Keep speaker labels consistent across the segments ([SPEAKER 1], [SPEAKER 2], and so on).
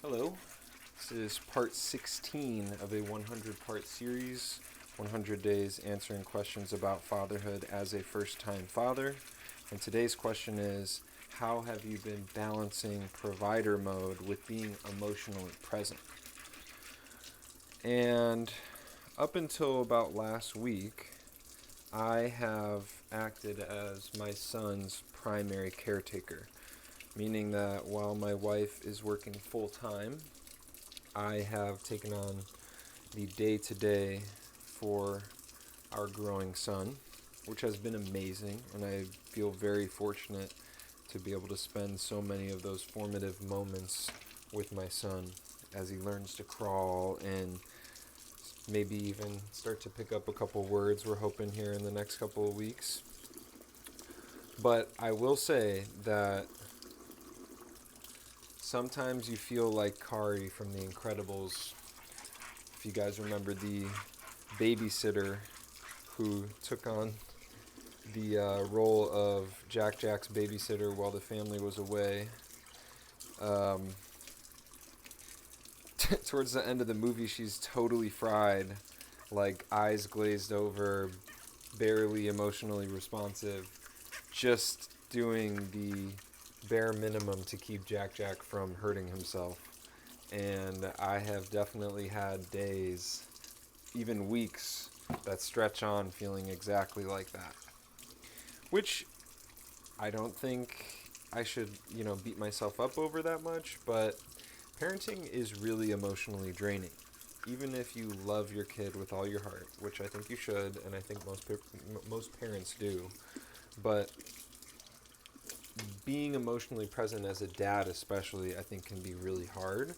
[SPEAKER 1] Hello, this is part 16 of a 100-part series, 100 days answering questions about fatherhood as a first-time father. And today's question is, how have you been balancing provider mode with being emotionally present? And up until about last week, I have acted as my son's primary caretaker, meaning that while my wife is working full-time, I have taken on the day-to-day for our growing son, which has been amazing, and I feel very fortunate to be able to spend so many of those formative moments with my son as he learns to crawl and maybe even start to pick up a couple words we're hoping here in the next couple of weeks. But I will say that sometimes you feel like Kari from The Incredibles. If you guys remember the babysitter who took on the role of Jack's babysitter while the family was away. Towards the end of the movie, she's totally fried, like eyes glazed over, barely emotionally responsive, just doing the bare minimum to keep Jack from hurting himself. And I have definitely had days, even weeks, that stretch on feeling exactly like that. Which I don't think I should, beat myself up over that much, but parenting is really emotionally draining. Even if you love your kid with all your heart, which I think you should, and I think most parents do, but being emotionally present as a dad especially, I think can be really hard.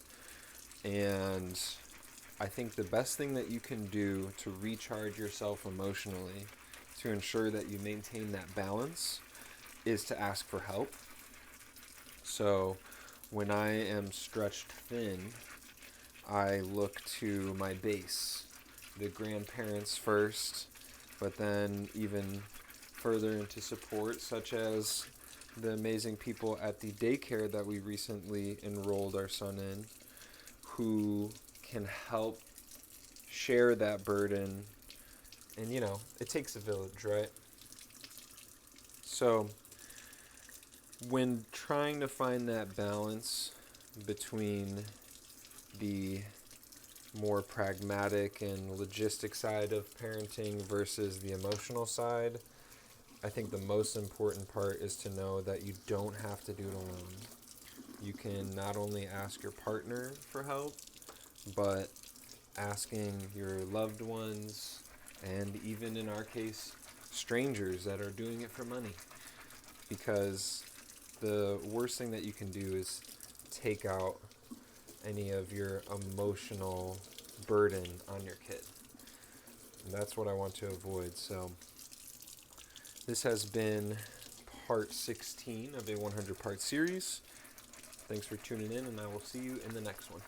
[SPEAKER 1] And I think the best thing that you can do to recharge yourself emotionally, to ensure that you maintain that balance, is to ask for help. So when I am stretched thin, I look to my base, the grandparents first, but then even further into support, such as the amazing people at the daycare that we recently enrolled our son in, who can help share that burden. And, it takes a village, right? So when trying to find that balance between the more pragmatic and logistic side of parenting versus the emotional side, I think the most important part is to know that you don't have to do it alone. You can not only ask your partner for help, but asking your loved ones, and even in our case, strangers that are doing it for money. Because the worst thing that you can do is take out any of your emotional burden on your kid. And that's what I want to avoid. So this has been part 16 of a 100-part series. Thanks for tuning in, and I will see you in the next one.